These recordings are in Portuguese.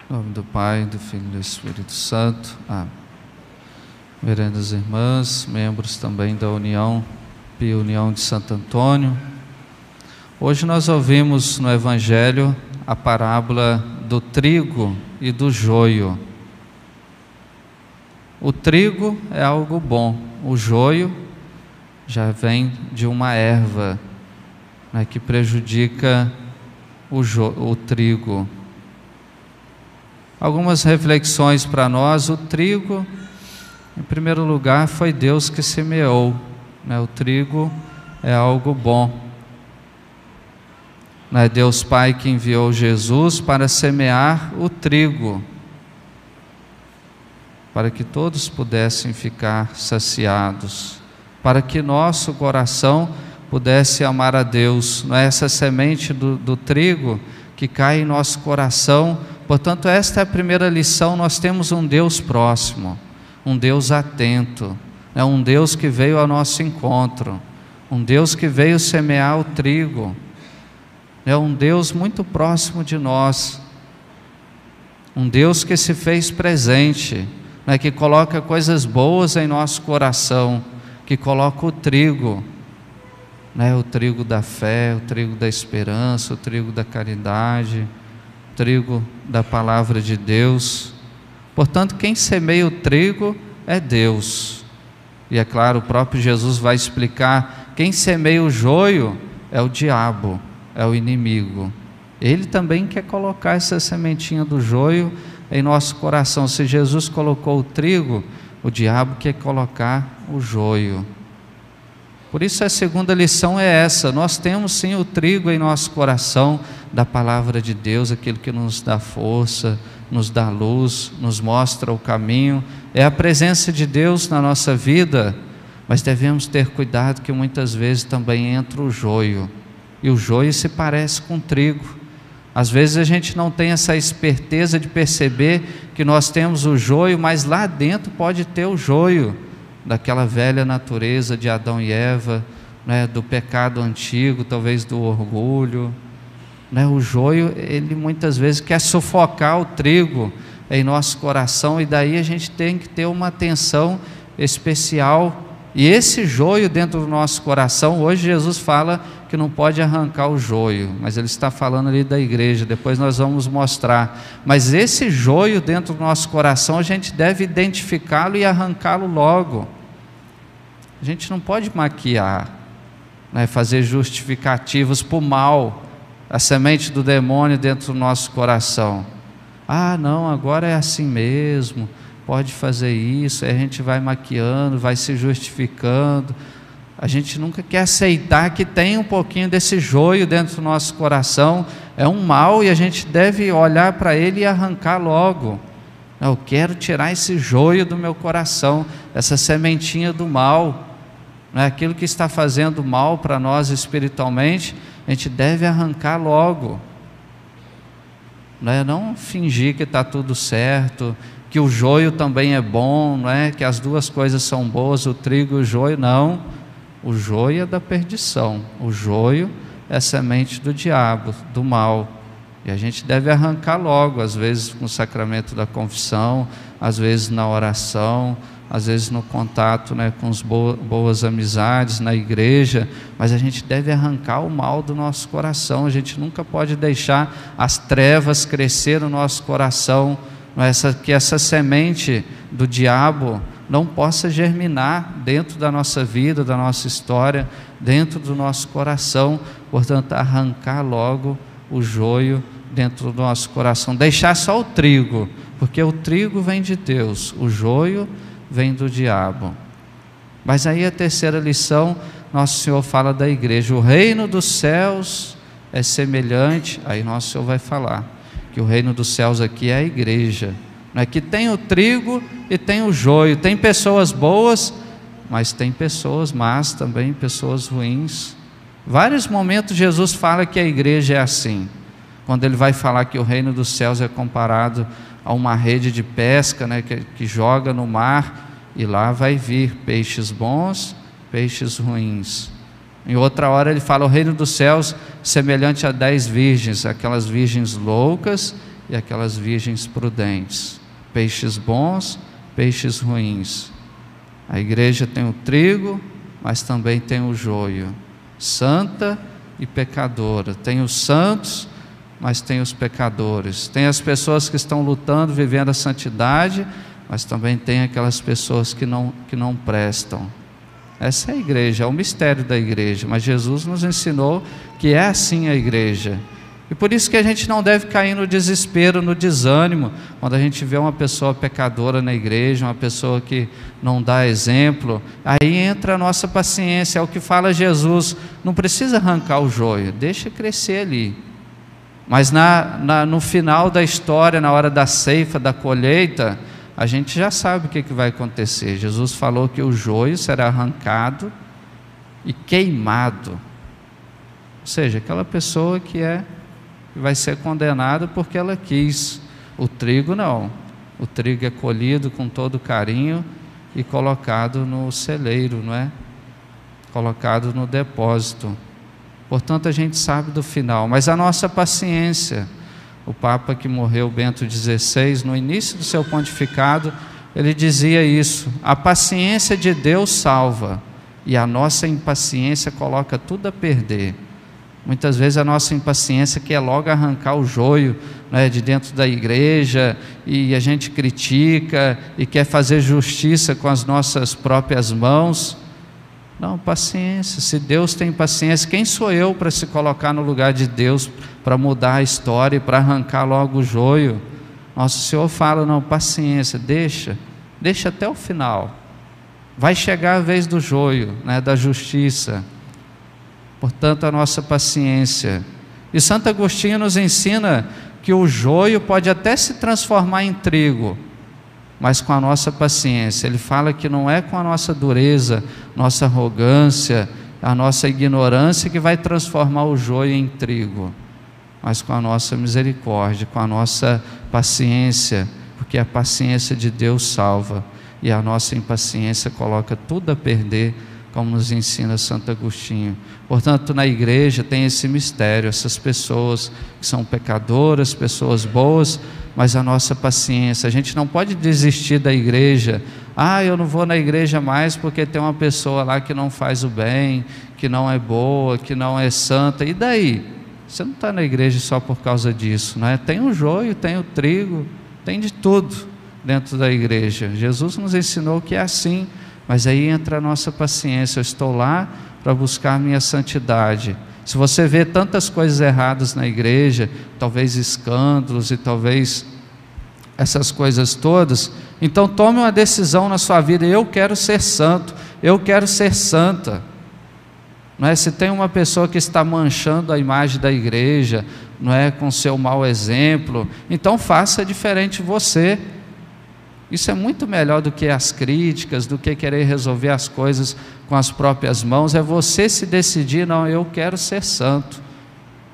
Em nome do Pai, do Filho e do Espírito Santo. Amém. Vererandas irmãs, membros também da União Pia União de Santo Antônio. Hoje nós ouvimos no Evangelho a parábola do trigo e do joio. O trigo é algo bom, o joio já vem de uma erva, né, que prejudica o trigo. Algumas reflexões para nós. O trigo, em primeiro lugar, foi Deus que semeou, né? O trigo é algo bom, é Deus Pai que enviou Jesus para semear o trigo, para que todos pudessem ficar saciados, para que nosso coração pudesse amar a Deus. Não é essa semente do trigo que cai em nosso coração. Portanto, esta é a primeira lição. Nós temos um Deus próximo, um Deus atento, é um Deus que veio ao nosso encontro, um Deus que veio semear o trigo, é um Deus muito próximo de nós, um Deus que se fez presente, né, que coloca coisas boas em nosso coração, que coloca o trigo, né, o trigo da fé, o trigo da esperança, o trigo da caridade, o trigo da palavra de Deus. Portanto, quem semeia o trigo é Deus. E é claro, o próprio Jesus vai explicar: quem semeia o joio é o diabo, é o inimigo. Ele também quer colocar essa sementinha do joio em nosso coração. Se Jesus colocou o trigo, o diabo quer colocar o joio. Por isso a segunda lição é essa: nós temos sim o trigo em nosso coração, da palavra de Deus, aquilo que nos dá força, nos dá luz, nos mostra o caminho, é a presença de Deus na nossa vida. Mas devemos ter cuidado, que muitas vezes também entra o joio, e o joio se parece com trigo. Às vezes a gente não tem essa esperteza de perceber que nós temos o joio, mas lá dentro pode ter o joio daquela velha natureza de Adão e Eva, né, do pecado antigo, talvez do orgulho, né? O joio, ele muitas vezes quer sufocar o trigo em nosso coração, e daí a gente tem que ter uma atenção especial. E esse joio dentro do nosso coração, hoje Jesus fala que não pode arrancar o joio, mas ele está falando ali da igreja, depois nós vamos mostrar. Mas esse joio dentro do nosso coração, a gente deve identificá-lo e arrancá-lo logo. A gente não pode maquiar, né, fazer justificativos para o mal, a semente do demônio dentro do nosso coração. Ah, não, agora é assim mesmo, pode fazer isso. Aí a gente vai maquiando, vai se justificando. A gente nunca quer aceitar que tem um pouquinho desse joio dentro do nosso coração. É um mal e a gente deve olhar para ele e arrancar logo. Eu quero tirar esse joio do meu coração, essa sementinha do mal, né? Aquilo que está fazendo mal para nós espiritualmente, a gente deve arrancar logo, não fingir que está tudo certo, que o joio também é bom, não é? Que as duas coisas são boas, o trigo e o joio. Não, o joio é da perdição, o joio é a semente do diabo, do mal, e a gente deve arrancar logo, às vezes com o sacramento da confissão, às vezes na oração, às vezes no contato, né, com as boas amizades na igreja. Mas a gente deve arrancar o mal do nosso coração. A gente nunca pode deixar as trevas crescer no nosso coração, que essa semente do diabo não possa germinar dentro da nossa vida, da nossa história, dentro do nosso coração. Portanto, arrancar logo o joio dentro do nosso coração, deixar só o trigo, porque o trigo vem de Deus, o joio vem do diabo. Mas aí a terceira lição, Nosso Senhor fala da igreja: o reino dos céus é semelhante. Aí Nosso Senhor vai falar que o reino dos céus aqui é a igreja, não é? Que tem o trigo e tem o joio, tem pessoas boas, mas tem pessoas más também, pessoas ruins. Vários momentos Jesus fala que a igreja é assim. Quando ele vai falar que o reino dos céus é comparado a uma rede de pesca, né, que joga no mar, e lá vai vir peixes bons, peixes ruins. Em outra hora ele fala: o reino dos céus semelhante a 10 virgens, aquelas virgens loucas e aquelas virgens prudentes, peixes bons, peixes ruins. A igreja tem o trigo, mas também tem o joio, santa e pecadora. Tem os santos, mas tem os pecadores. Tem as pessoas que estão lutando, vivendo a santidade, mas também tem aquelas pessoas que não prestam. Essa é a igreja, é o mistério da igreja, mas Jesus nos ensinou que é assim a igreja. E por isso que a gente não deve cair no desespero, no desânimo, quando a gente vê uma pessoa pecadora na igreja, uma pessoa que não dá exemplo. Aí entra a nossa paciência, é o que fala Jesus, não precisa arrancar o joio, deixa crescer ali. Mas no final da história, na hora da ceifa, da colheita, a gente já sabe o que vai acontecer. Jesus falou que o joio será arrancado e queimado. Ou seja, aquela pessoa que vai ser condenada porque ela quis. O trigo não. O trigo é colhido com todo carinho e colocado no celeiro, não é? Colocado no depósito. Portanto, a gente sabe do final, mas a nossa paciência. O Papa que morreu, Bento XVI, no início do seu pontificado, ele dizia isso: a paciência de Deus salva, e a nossa impaciência coloca tudo a perder. Muitas vezes a nossa impaciência quer logo arrancar o joio, né, de dentro da igreja, e a gente critica e quer fazer justiça com as nossas próprias mãos. Não, paciência. Se Deus tem paciência, quem sou eu para se colocar no lugar de Deus, para mudar a história e para arrancar logo o joio? Nosso Senhor fala: não, paciência, deixa até o final. Vai chegar a vez do joio, né, da justiça. Portanto, a nossa paciência. E Santo Agostinho nos ensina que o joio pode até se transformar em trigo, mas com a nossa paciência. Ele fala que não é com a nossa dureza, nossa arrogância, a nossa ignorância que vai transformar o joio em trigo, mas com a nossa misericórdia, com a nossa paciência, porque a paciência de Deus salva, e a nossa impaciência coloca tudo a perder, como nos ensina Santo Agostinho. Portanto, na igreja tem esse mistério, essas pessoas que são pecadoras, pessoas boas, mas a nossa paciência. A gente não pode desistir da igreja. Eu não vou na igreja mais porque tem uma pessoa lá que não faz o bem, que não é boa, que não é santa. E daí? Você não está na igreja só por causa disso, não é? Tem o joio, tem o trigo, tem de tudo dentro da igreja. Jesus nos ensinou que é assim. Mas aí entra a nossa paciência. Eu estou lá para buscar a minha santidade. Se você vê tantas coisas erradas na igreja, talvez escândalos e talvez essas coisas todas, então tome uma decisão na sua vida: eu quero ser santo, eu quero ser santa. Não é? Se tem uma pessoa que está manchando a imagem da igreja, não é, com seu mau exemplo, então faça diferente você. Isso é muito melhor do que as críticas, do que querer resolver as coisas com as próprias mãos. É você se decidir: não, eu quero ser santo,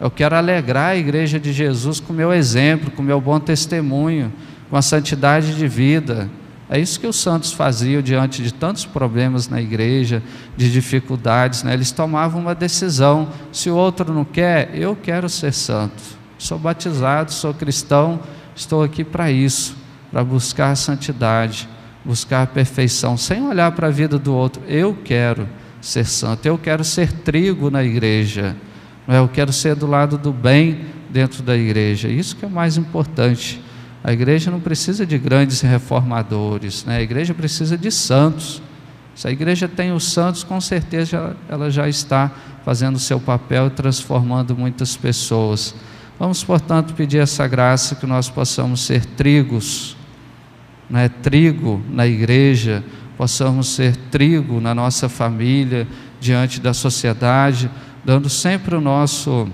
eu quero alegrar a igreja de Jesus com o meu exemplo, com o meu bom testemunho, com a santidade de vida. É isso que os santos faziam diante de tantos problemas na igreja, de dificuldades, né? Eles tomavam uma decisão: se o outro não quer, eu quero ser santo, sou batizado, sou cristão, estou aqui para isso, para buscar a santidade, buscar a perfeição, sem olhar para a vida do outro. Eu quero ser santo, eu quero ser trigo na igreja, não é? Eu quero ser do lado do bem dentro da igreja. Isso que é o mais importante. A igreja não precisa de grandes reformadores, né? A igreja precisa de santos. Se a igreja tem os santos, com certeza ela já está fazendo o seu papel e transformando muitas pessoas. Vamos, portanto, pedir essa graça, que nós possamos ser trigos, né? Trigo na igreja, possamos ser trigo na nossa família, diante da sociedade, dando sempre o nosso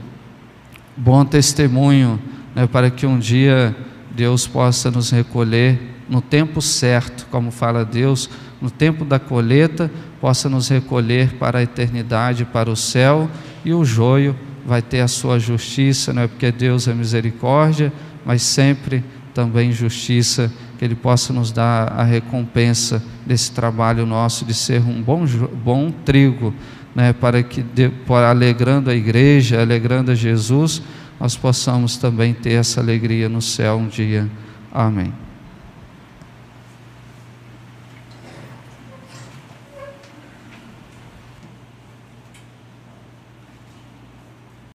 bom testemunho, né? Para que um dia Deus possa nos recolher no tempo certo, como fala Deus, no tempo da colheita, possa nos recolher para a eternidade, para o céu, e o joio vai ter a sua justiça, não é? Porque Deus é misericórdia, mas sempre também justiça, que Ele possa nos dar a recompensa desse trabalho nosso de ser um bom trigo, né? Para que, alegrando a igreja, alegrando a Jesus, nós possamos também ter essa alegria no céu um dia. Amém.